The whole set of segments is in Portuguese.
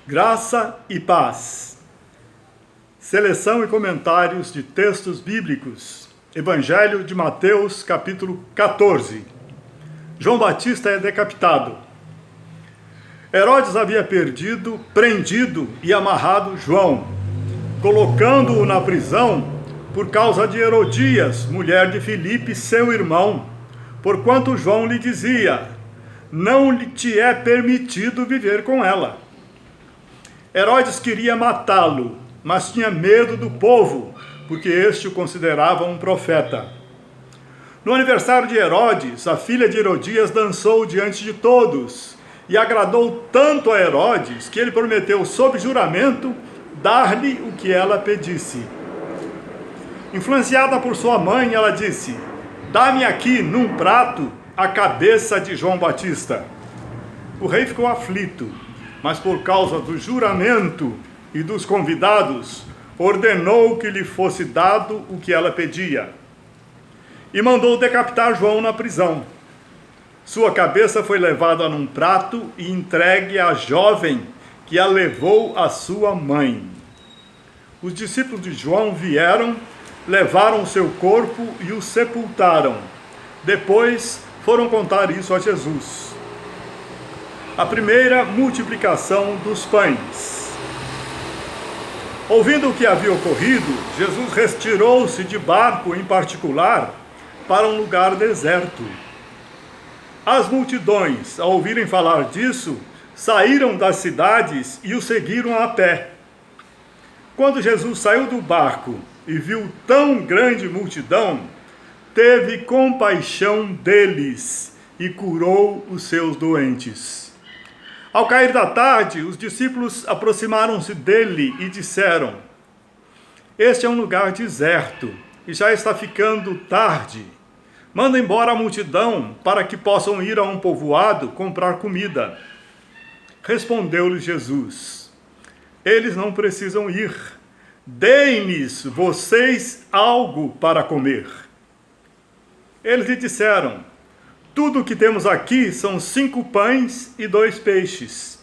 Graça e paz. Seleção e comentários de textos bíblicos. Evangelho de Mateus, capítulo 14. João Batista é decapitado. Herodes havia prendido e amarrado João, colocando-o na prisão por causa de Herodias, mulher de Filipe, seu irmão, porquanto João lhe dizia: não te é permitido viver com ela. Herodes queria matá-lo, mas tinha medo do povo, porque este o considerava um profeta. No aniversário de Herodes, a filha de Herodias dançou diante de todos, e agradou tanto a Herodes, que ele prometeu, sob juramento, dar-lhe o que ela pedisse. Influenciada por sua mãe, ela disse: dá-me aqui, num prato, a cabeça de João Batista. O rei ficou aflito, mas por causa do juramento e dos convidados, ordenou que lhe fosse dado o que ela pedia. E mandou decapitar João na prisão. Sua cabeça foi levada num prato e entregue à jovem, que a levou à sua mãe. Os discípulos de João vieram, levaram o seu corpo e o sepultaram. Depois foram contar isso a Jesus. A primeira multiplicação dos pães. Ouvindo o que havia ocorrido, Jesus retirou-se de barco em particular para um lugar deserto. As multidões, ao ouvirem falar disso, saíram das cidades e o seguiram a pé. Quando Jesus saiu do barco e viu tão grande multidão, teve compaixão deles e curou os seus doentes. Ao cair da tarde, os discípulos aproximaram-se dele e disseram: este é um lugar deserto e já está ficando tarde. Manda embora a multidão para que possam ir a um povoado comprar comida. Respondeu-lhe Jesus: eles não precisam ir. Deem-lhes vocês algo para comer. Eles lhe disseram: tudo o que temos aqui são 5 pães e 2 peixes.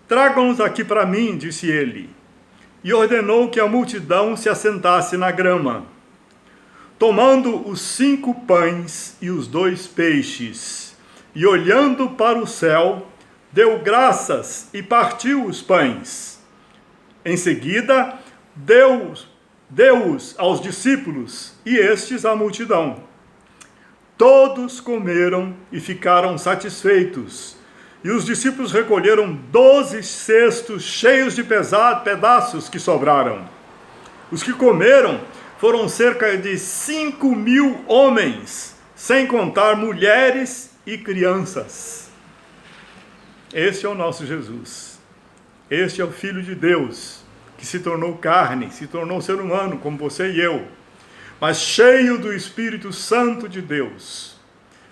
Tragam-nos aqui para mim, disse ele. E ordenou que a multidão se assentasse na grama. Tomando os 5 pães e os 2 peixes, e olhando para o céu, deu graças e partiu os pães. Em seguida, deu-os aos discípulos e estes à multidão. Todos comeram e ficaram satisfeitos. E os discípulos recolheram 12 cestos cheios de pedaços que sobraram. Os que comeram foram cerca de 5.000 homens, sem contar mulheres e crianças. Este é o nosso Jesus. Este é o Filho de Deus, que se tornou carne, se tornou ser humano, como você e eu, mas cheio do Espírito Santo de Deus.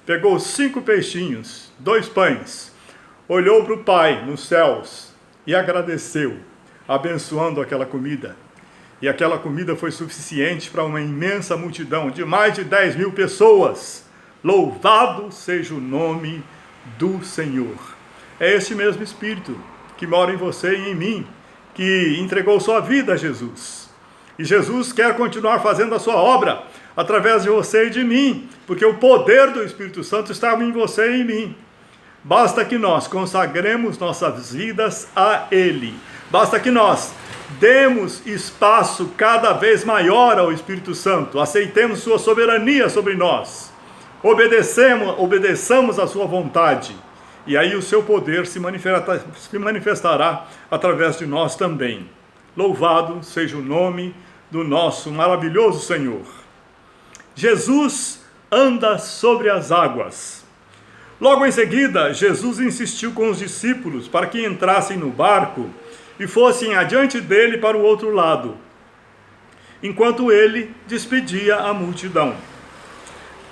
Pegou 5 peixinhos, 2 pães, olhou para o Pai nos céus e agradeceu, abençoando aquela comida. E aquela comida foi suficiente para uma imensa multidão de mais de 10.000 pessoas. Louvado seja o nome do Senhor. É este mesmo Espírito que mora em você e em mim, que entregou sua vida a Jesus. E Jesus quer continuar fazendo a sua obra através de você e de mim, porque o poder do Espírito Santo está em você e em mim. Basta que nós consagremos nossas vidas a Ele. Basta que nós demos espaço cada vez maior ao Espírito Santo, aceitemos sua soberania sobre nós, obedeçamos a sua vontade, e aí o seu poder se manifestará através de nós também. Louvado seja o nome do nosso maravilhoso Senhor. Jesus anda sobre as águas. Logo em seguida, Jesus insistiu com os discípulos para que entrassem no barco e fossem adiante dele para o outro lado, enquanto ele despedia a multidão.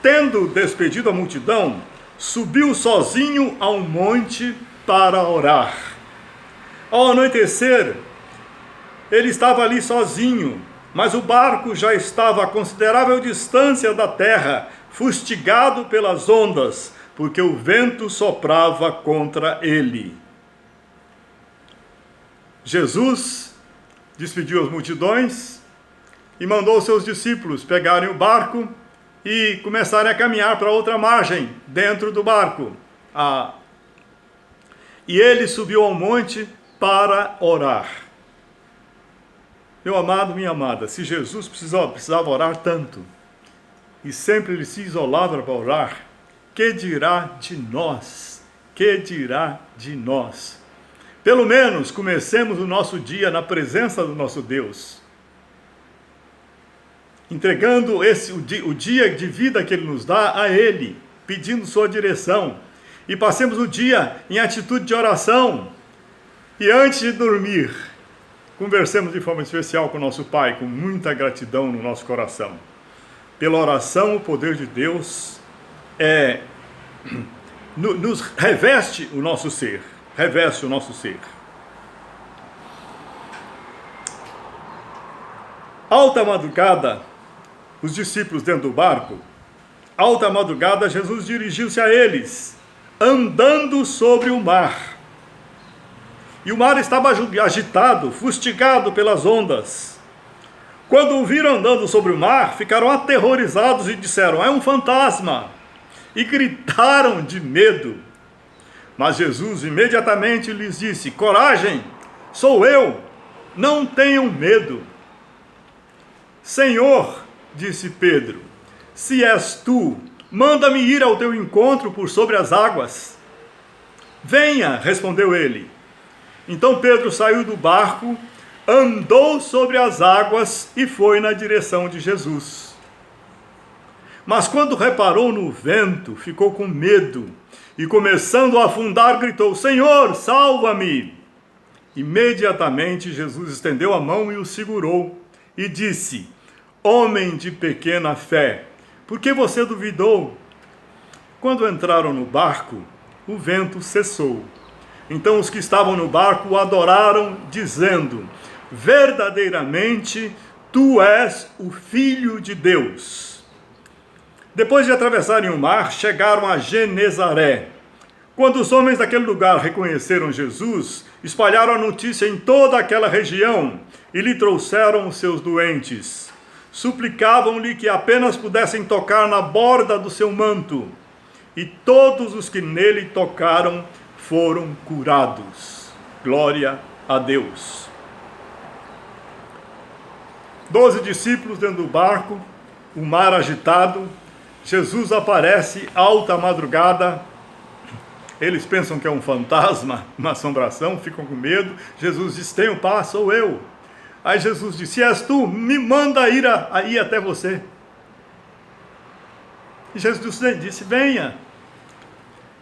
Tendo despedido a multidão, subiu sozinho a um monte para orar. Ao anoitecer, ele estava ali sozinho, mas o barco já estava a considerável distância da terra, fustigado pelas ondas, porque o vento soprava contra ele. Jesus despediu as multidões e mandou seus discípulos pegarem o barco e começarem a caminhar para outra margem, dentro do barco. E ele subiu ao monte para orar. Meu amado, minha amada, se Jesus precisava orar tanto, e sempre ele se isolava para orar, que dirá de nós? Que dirá de nós? Pelo menos comecemos o nosso dia na presença do nosso Deus, entregando o dia de vida que Ele nos dá a Ele, pedindo sua direção, e passemos o dia em atitude de oração, e antes de dormir, conversemos de forma especial com nosso Pai, com muita gratidão no nosso coração. Pela oração, o poder de Deus nos reveste o nosso ser, reveste o nosso ser. Alta madrugada, os discípulos dentro do barco, alta madrugada, Jesus dirigiu-se a eles, andando sobre o mar. E o mar estava agitado, fustigado pelas ondas. Quando o viram andando sobre o mar, ficaram aterrorizados e disseram: é um fantasma! E gritaram de medo. Mas Jesus imediatamente lhes disse: coragem, sou eu, não tenham medo. Senhor, disse Pedro, se és tu, manda-me ir ao teu encontro por sobre as águas. Venha, respondeu ele. Então Pedro saiu do barco, andou sobre as águas e foi na direção de Jesus. Mas quando reparou no vento, ficou com medo e, começando a afundar, gritou: Senhor, salva-me! Imediatamente Jesus estendeu a mão e o segurou e disse: homem de pequena fé, por que você duvidou? Quando entraram no barco, o vento cessou. Então os que estavam no barco o adoraram, dizendo: verdadeiramente, tu és o Filho de Deus. Depois de atravessarem o mar, chegaram a Genezaré. Quando os homens daquele lugar reconheceram Jesus, espalharam a notícia em toda aquela região e lhe trouxeram os seus doentes. Suplicavam-lhe que apenas pudessem tocar na borda do seu manto. E todos os que nele tocaram foram curados. Glória a Deus. 12 discípulos dentro do barco, o mar agitado. Jesus aparece alta madrugada. Eles pensam que é um fantasma, uma assombração, ficam com medo. Jesus diz: tenho paz, sou eu. Aí Jesus disse: se és tu, me manda ir até você. E Jesus disse: venha.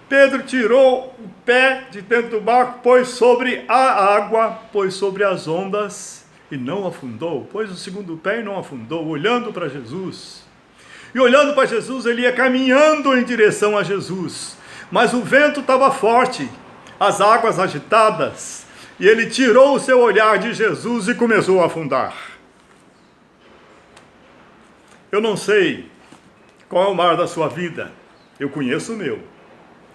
Pedro tirou o pé de dentro do barco, pôs sobre a água, pôs sobre as ondas e não afundou. Pôs o segundo pé e não afundou, olhando para Jesus. E olhando para Jesus, ele ia caminhando em direção a Jesus. Mas o vento estava forte, as águas agitadas, e ele tirou o seu olhar de Jesus e começou a afundar. Eu não sei qual é o mar da sua vida, eu conheço o meu,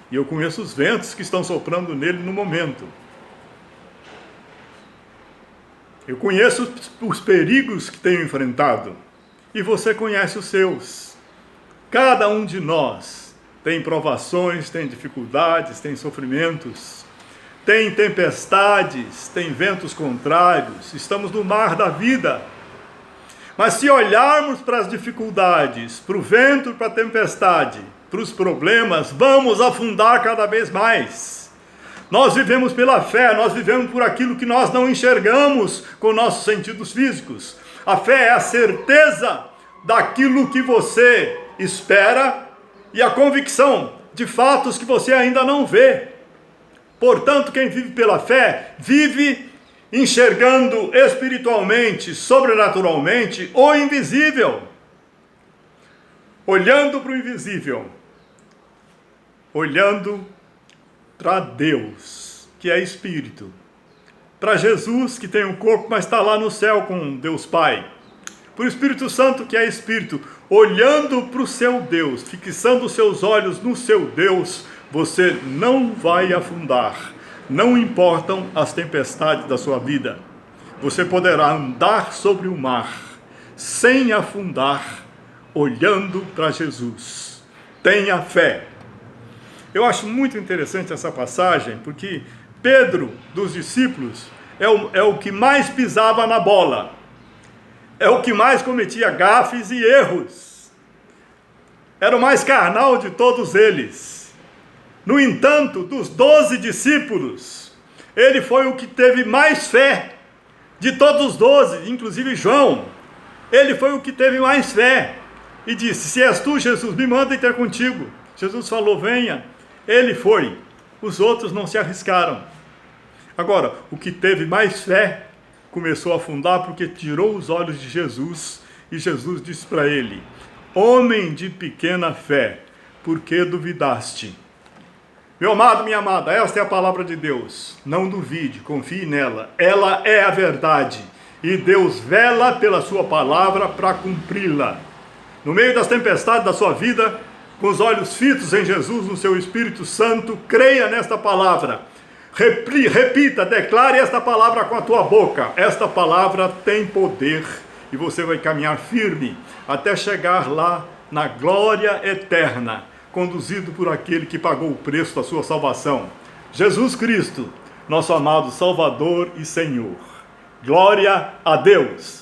e eu conheço os ventos que estão soprando nele no momento. Eu conheço os perigos que tenho enfrentado, e você conhece os seus. Cada um de nós tem provações, tem dificuldades, tem sofrimentos, tem tempestades, tem ventos contrários, estamos no mar da vida. Mas se olharmos para as dificuldades, para o vento, para a tempestade, para os problemas, vamos afundar cada vez mais. Nós vivemos pela fé, nós vivemos por aquilo que nós não enxergamos com nossos sentidos físicos. A fé é a certeza daquilo que você espera e a convicção de fatos que você ainda não vê. Portanto, quem vive pela fé, vive enxergando espiritualmente, sobrenaturalmente, o invisível. Olhando para o invisível. Olhando para Deus, que é Espírito. Para Jesus, que tem um corpo, mas está lá no céu com Deus Pai. Para o Espírito Santo, que é Espírito. Olhando para o seu Deus, fixando os seus olhos no seu Deus, você não vai afundar, Não importam as tempestades da sua vida, você poderá andar sobre o mar sem afundar, olhando para Jesus. Tenha fé. Eu acho muito interessante essa passagem, porque Pedro, dos discípulos, é o que mais pisava na bola, é o que mais cometia gafes e erros, era o mais carnal de todos eles. No entanto, dos 12 discípulos, ele foi o que teve mais fé, de todos os 12, inclusive João, ele foi o que teve mais fé, e disse: se és tu, Jesus, me manda ter contigo. Jesus falou: venha. Ele foi, os outros não se arriscaram. Agora, o que teve mais fé começou a afundar porque tirou os olhos de Jesus, e Jesus disse para ele: homem de pequena fé, por que duvidaste? Meu amado, minha amada, esta é a palavra de Deus. Não duvide, confie nela. Ela é a verdade. E Deus vela pela sua palavra para cumpri-la. No meio das tempestades da sua vida, com os olhos fitos em Jesus, no seu Espírito Santo, creia nesta palavra. Repita, declare esta palavra com a tua boca. Esta palavra tem poder e você vai caminhar firme até chegar lá na glória eterna, conduzido por aquele que pagou o preço da sua salvação, Jesus Cristo, nosso amado Salvador e Senhor. Glória a Deus!